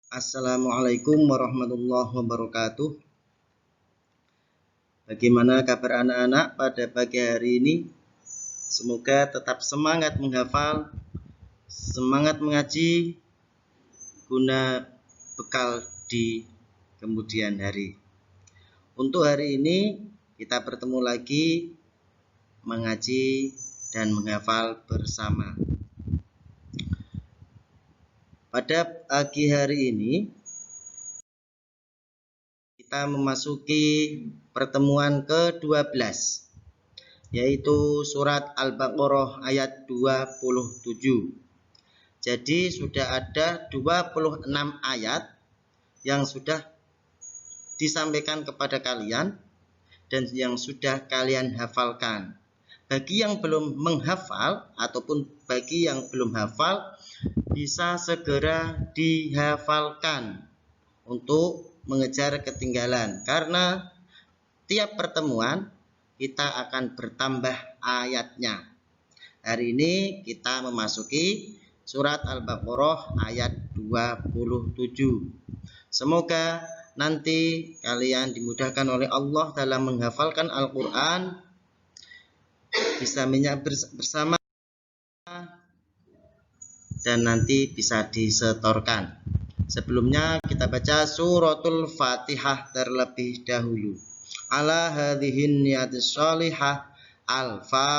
Assalamualaikum warahmatullahi wabarakatuh. Bagaimana kabar anak-anak pada pagi hari ini? Semoga tetap semangat menghafal, semangat mengaji, guna bekal di kemudian hari. Untuk hari ini kita bertemu lagi mengaji dan menghafal bersama. Pada pagi hari ini kita memasuki pertemuan ke-12, yaitu surat Al-Baqarah ayat 27. Jadi sudah ada 26 ayat yang sudah disampaikan kepada kalian dan yang sudah kalian hafalkan. Bagi yang belum menghafal ataupun bagi yang belum hafal, bisa segera dihafalkan untuk mengejar ketinggalan, karena tiap pertemuan kita akan bertambah ayatnya. Hari ini kita memasuki surat Al-Baqarah ayat 27. Semoga nanti kalian dimudahkan oleh Allah dalam menghafalkan Al-Quran, bisa menyimak bersama dan nanti bisa disetorkan. Sebelumnya kita baca suratul Fatihah terlebih dahulu. Ala hadhihin niyatis sholihah. Al-Fatihah.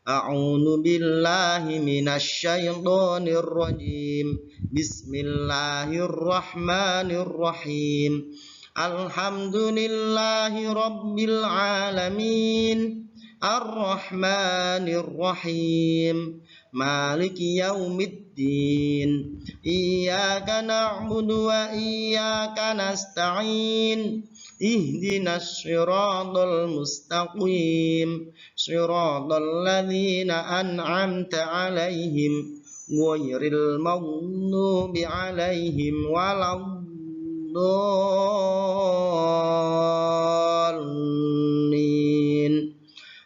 A'udzu billahi minasyaitonir rajim. Bismillahirrahmanirrahim. Alhamdulillahi rabbil alamin. Ar-Rahmanir-Rahim. Maliki yaumiddin. Iyyaka na'budu wa iyyaka nasta'in. Ihdinas siratal mustaqim. Siratal ladzina an'amta 'alaihim ghairil maghdubi 'alaihim waladdallin.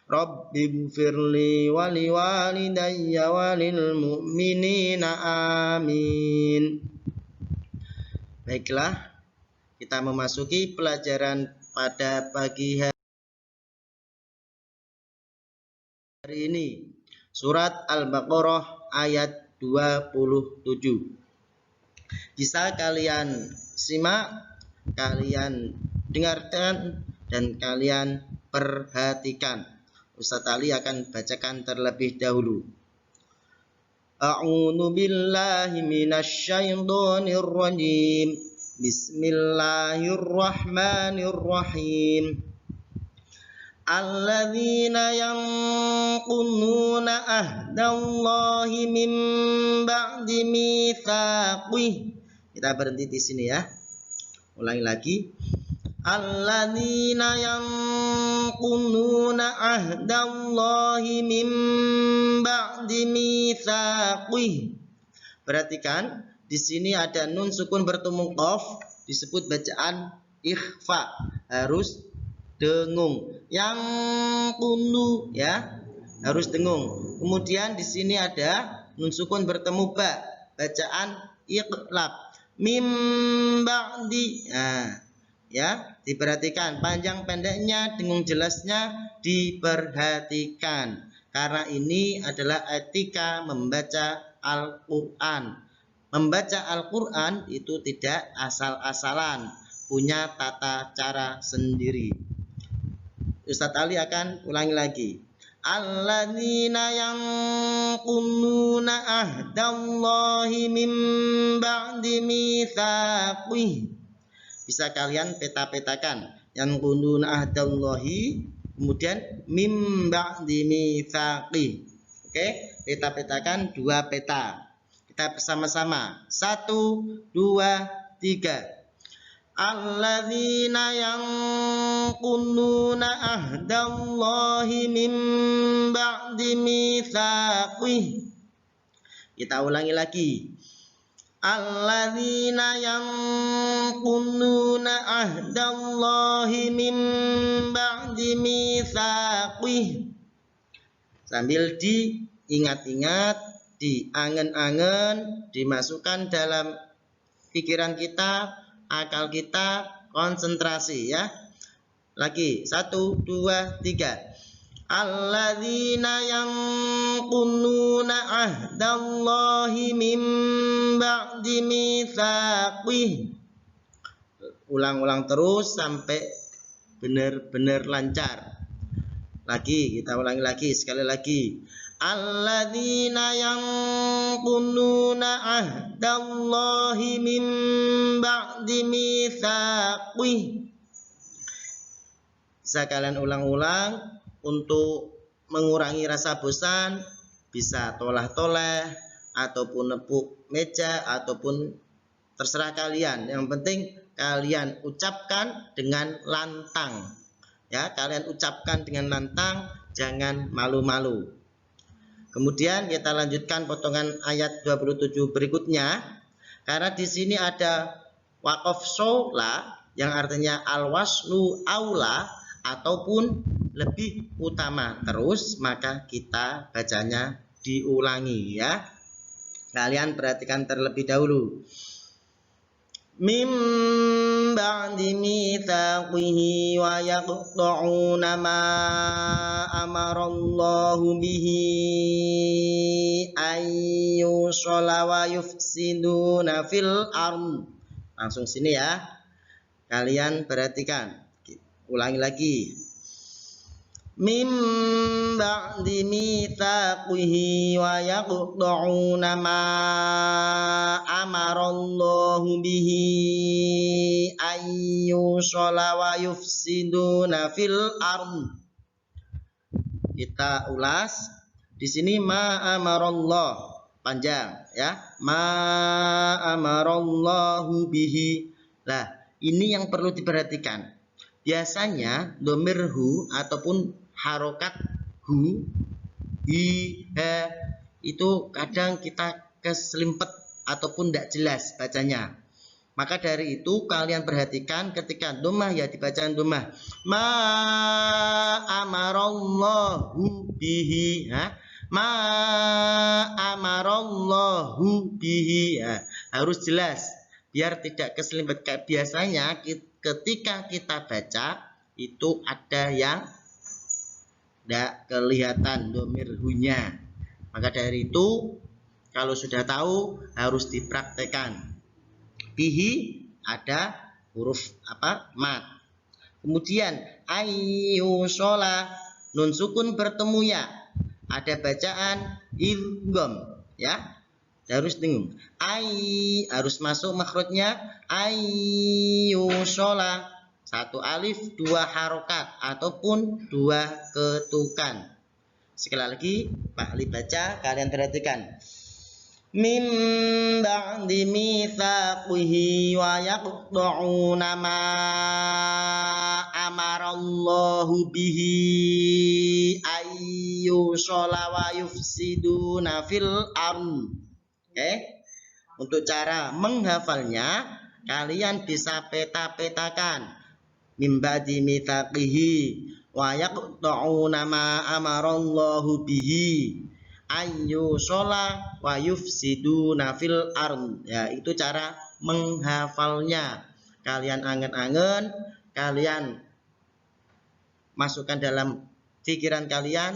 Rabbi gfirli wali walidayya walil mu'minina amin. Baiklah, kita memasuki pelajaran pada pagi hari ini. Surat Al-Baqarah ayat 27. Bisa kalian simak, kalian dengarkan, dan kalian perhatikan. Ustadz Ali akan bacakan terlebih dahulu. A'udzu billahi minasyaitonir rajim. Bismillahirrahmanirrahim. Alladzina yanquduna ahdallahi min ba'di mitsaqih. Kita berhenti di sini ya. Ulangi lagi. Alladzina yanquduna ahdallahi min ba'di mitsaqih. Perhatikan, di sini ada nun sukun bertemu qaf, disebut bacaan ikhfa, harus dengung. Yang kunu ya, harus dengung. Kemudian di sini ada nun sukun bertemu ba, bacaan iqlab. Mim ba'di. Nah, ya, diperhatikan panjang pendeknya, dengung jelasnya diperhatikan. Karena ini adalah etika membaca Al-Qur'an. Membaca Al-Quran itu tidak asal-asalan, punya tata cara sendiri. Ustadz Ali akan ulangi lagi. Alladzina yanquduna ahdallahi min ba'di mitsaqih. Bisa kalian peta-petakan. Yanquduna ahdallahi, kemudian min ba'di mitsaqih. Oke, peta-petakan dua peta. Kita bersama-sama. 1, 2, 3. Alladzina yanquduna ahdallahi min ba'di mitsaqih. Kita ulangi lagi. Alladzina yanquduna ahdallahi min ba'di mitsaqih. Sambil diingat-ingat, diangen-angen, dimasukkan dalam pikiran kita, akal kita, konsentrasi ya. Lagi 1, 2, 3. Alladzina yanquduna ahdallahi min ba'di mitsaqih. Ulang-ulang terus sampai benar-benar lancar. Lagi, kita ulangi lagi, sekali lagi. Alladzina yanquduna ahdallahi min ba'di mitsaqih. Bisa kalian ulang-ulang untuk mengurangi rasa bosan, bisa tolah-toleh ataupun nepuk meja ataupun terserah kalian. Yang penting kalian ucapkan dengan lantang. Ya, kalian ucapkan dengan lantang, jangan malu-malu. Kemudian kita lanjutkan potongan ayat 27 berikutnya. Karena di sini ada waqaf shola yang artinya al-waslu aula ataupun lebih utama terus, maka kita bacanya diulangi ya. Kalian perhatikan terlebih dahulu. Mim ba'di mitsaqihi wa yaqta'una ma amarallahu bihi ayyushala wa yufsiduna fil ardh. Langsung sini ya. Kalian perhatikan. Ulangi lagi. Mim ba'di mitsaqihi wa yaqta'una ma amarallahu bihi ayyushala wa yufsiduna fil ardh. Kita ulas. Di sini ma amarallah panjang ya. Ma amarallahu bihi. Lah, ini yang perlu diperhatikan. Biasanya dhamir hu ataupun harokat hu, hi, he itu kadang kita keselimpet ataupun tidak jelas bacanya. Maka dari itu kalian perhatikan ketika dhammah ya dibaca dhammah. Ma amarallahu bihi, ha? Ma amarallahu bihi, ha? Harus jelas biar tidak keselimpet. Kayak biasanya ketika kita baca itu ada yang tidak kelihatan dhamir hu-nya. Maka dari itu kalau sudah tahu harus dipraktekkan. Bihi ada huruf mat. Kemudian ayyushola nun sukun bertemu ya. Ada bacaan idgham ya. Harus dengung. Harus masuk makhrajnya ayyushola. 1 alif 2 harokat ataupun 2 ketukan. Sekali lagi Pak Ali baca, kalian perhatikan. Mim ba'di mitsaqihi wa yaqta'una ma amarallahu bihi ayyushola wa yufsiduna fil ardh. Oke. Untuk cara menghafalnya kalian bisa peta-petakan. Mim ba'di mitsaqihi wa yaqta'una ma amarallahu bihi ayyushola wa yufsiduna fil ardh. Ya, itu cara menghafalnya. Kalian angen-angen, kalian masukkan dalam pikiran kalian,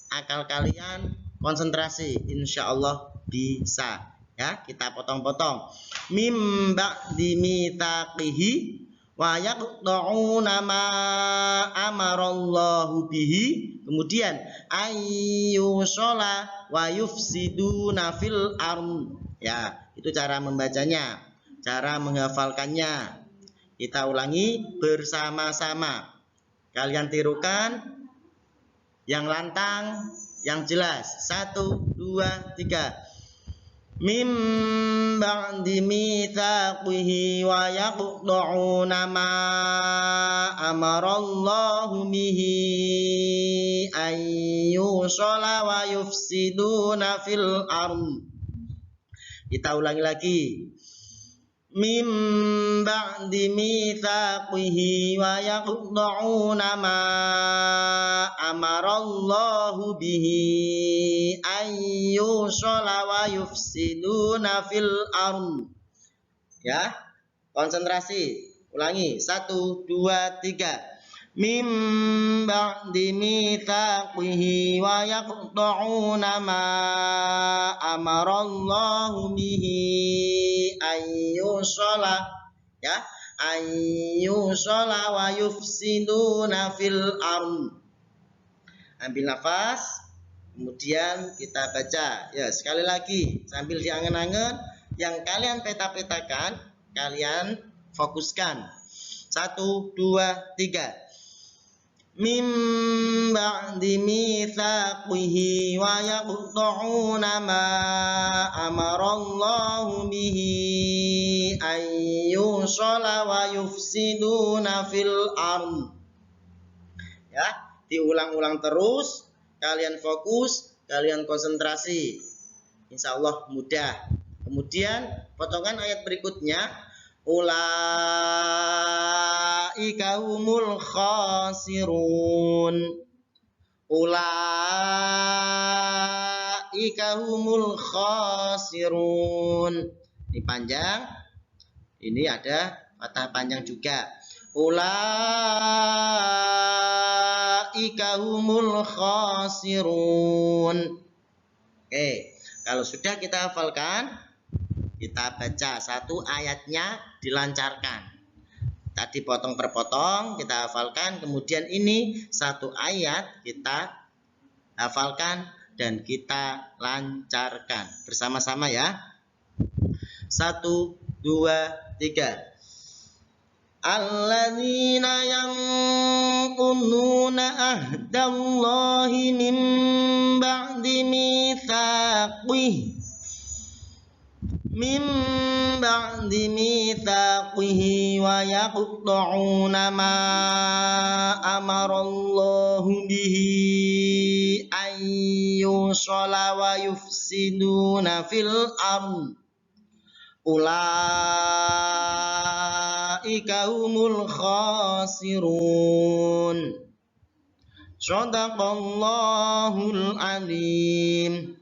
akal kalian, konsentrasi, insya Allah bisa. Ya, kita potong-potong. Mim ba'di mitsaqihi wa yaqta'una ma amarallahu bihi. Kemudian ayyushola wa yufsiduna fil ardh. Ya, itu cara membacanya, cara menghafalkannya. Kita ulangi bersama-sama. Kalian tirukan yang lantang, yang jelas. 1, 2, 3. Mim ba'di mitsaqihi wa yaqta'una ma amarallahu bihi ayyushola wa yufsiduna fil ardh. Kita ulangi lagi. Mim ba'di mitsaqihi wa yaqta'una ma amarallahu bihi ayyushala wa yufsiduna fil ardh. Ya, konsentrasi. Ulangi. 1, 2, 3. Mim ba'di mitsaqihi wa yaqta'una ma amarallahu bihi ayyushala, ya, ayyushala wa yufsiduna fil ardh. Ambil nafas, kemudian kita baca. Ya, sekali lagi sambil diangen-angen, yang kalian peta-petakan kalian fokuskan. 1, 2, 3. Mim ba'di mitsaqihi wa yaqta'una ma amarallahu bihi ayyushala wa yufsiduna fil ardh. Ya, diulang-ulang terus, kalian fokus, kalian konsentrasi. Insya Allah mudah. Kemudian potongan ayat berikutnya, ulaika humul khasirun. Ulaika humul khasirun. Ini panjang. Ini ada patah panjang juga. Ulaika humul khasirun. Oke, kalau sudah kita hafalkan, kita baca satu ayatnya dilancarkan. Tadi potong per potong kita hafalkan, kemudian ini satu ayat kita hafalkan dan kita lancarkan bersama-sama ya. 1, 2, 3. Alladzina yanquduna ahdallahi min ba'di mitsaqihi wa yaqta'una ma amarallahu bihi ayyushala wa yufsiduna fil ardh. Ulaika humul khasirun. Shadaqallahul azim.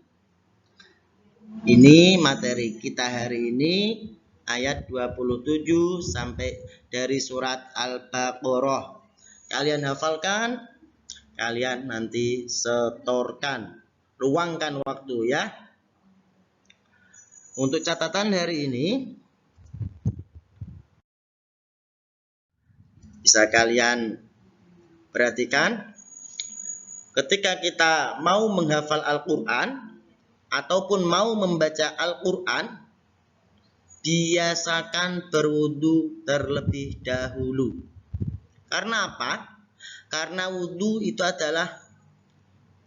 Ini materi kita hari ini, ayat 27 sampai dari surat Al-Baqarah. Kalian hafalkan, kalian nanti setorkan, luangkan waktu ya. Untuk catatan hari ini, bisa kalian perhatikan, ketika kita mau menghafal Al-Quran ataupun mau membaca Al-Quran, biasakan berwudu terlebih dahulu. Karena apa? Karena wudu itu adalah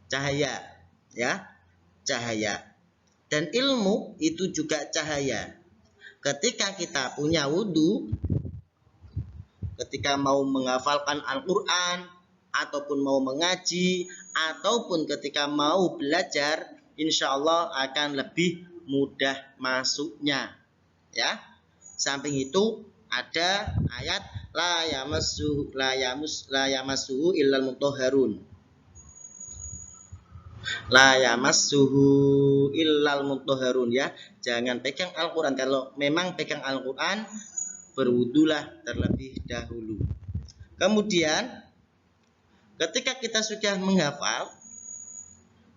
cahaya, ya, cahaya. Dan ilmu itu juga cahaya. Ketika kita punya wudu, ketika mau menghafalkan Al-Quran, ataupun mau mengaji, ataupun ketika mau belajar, insya Allah akan lebih mudah masuknya. Ya, samping itu ada ayat la yamassuhu illal mutahharun. La yamassuhu illal mutahharun, ya. Jangan pegang Al-Quran. Kalau memang pegang Al-Quran, berwudulah terlebih dahulu. Kemudian ketika kita sudah menghafal,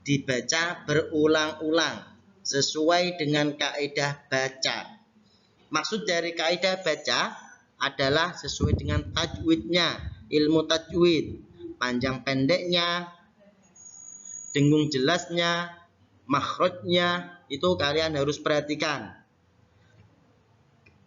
dibaca berulang-ulang sesuai dengan kaidah baca. Maksud dari kaidah baca adalah sesuai dengan tajwidnya, ilmu tajwid, panjang pendeknya, dengung jelasnya, makhrajnya, itu kalian harus perhatikan.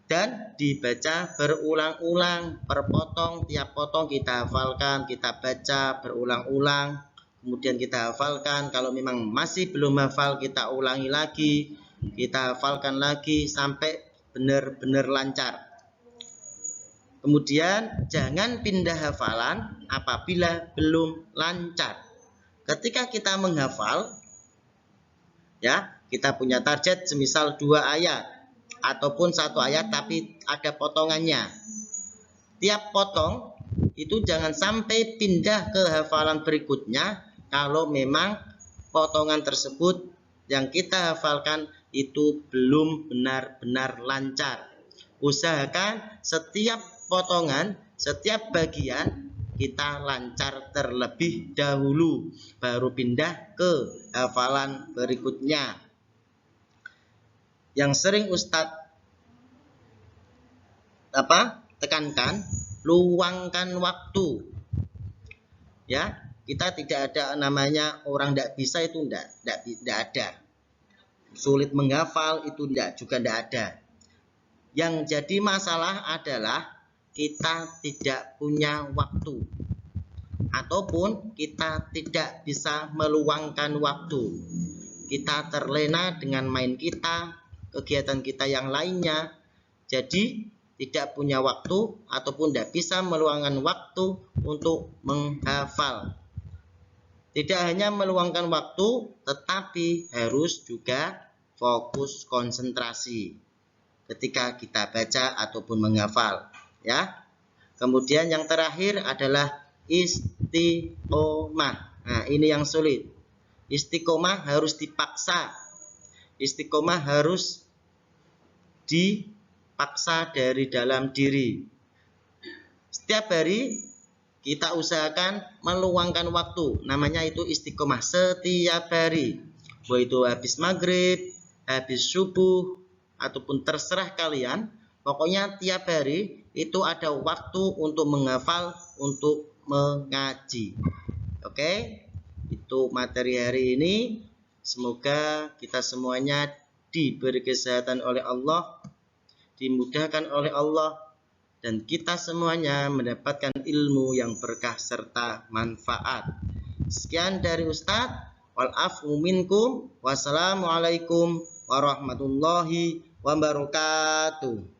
Dan dibaca berulang-ulang, per potong, tiap potong kita hafalkan, kita baca berulang-ulang, kemudian kita hafalkan. Kalau memang masih belum hafal, kita ulangi lagi, kita hafalkan lagi sampai benar-benar lancar. Kemudian jangan pindah hafalan apabila belum lancar. Ketika kita menghafal, ya, kita punya target semisal 2 ayat. ataupun satu ayat tapi ada potongannya. Tiap potong itu jangan sampai pindah ke hafalan berikutnya kalau memang potongan tersebut yang kita hafalkan itu belum benar-benar lancar. Usahakan setiap potongan, setiap bagian kita lancar terlebih dahulu, baru pindah ke hafalan berikutnya. Yang sering Ustadz tekankan, luangkan waktu. Ya, kita tidak ada namanya orang tidak bisa itu tidak ada. Sulit menghafal itu juga tidak ada. Yang jadi masalah adalah kita tidak punya waktu, ataupun kita tidak bisa meluangkan waktu. Kita terlena dengan main kita, kegiatan kita yang lainnya, jadi tidak punya waktu ataupun tidak bisa meluangkan waktu untuk menghafal. Tidak hanya meluangkan waktu, tetapi harus juga fokus konsentrasi ketika kita baca ataupun menghafal, ya. Kemudian yang terakhir adalah istiqomah. Nah, ini yang sulit. Istiqomah harus dipaksa. Istiqomah harus dipaksa dari dalam diri. Setiap hari kita usahakan meluangkan waktu. Namanya itu istiqomah setiap hari. Baik itu habis maghrib, habis subuh, ataupun terserah kalian. Pokoknya tiap hari itu ada waktu untuk menghafal, untuk mengaji. Oke, itu materi hari ini. Semoga kita semuanya diberi kesehatan oleh Allah, dimudahkan oleh Allah, dan kita semuanya mendapatkan ilmu yang berkah serta manfaat. Sekian dari Ustadz. Wal afu minkum. Wassalamualaikum warahmatullahi wabarakatuh.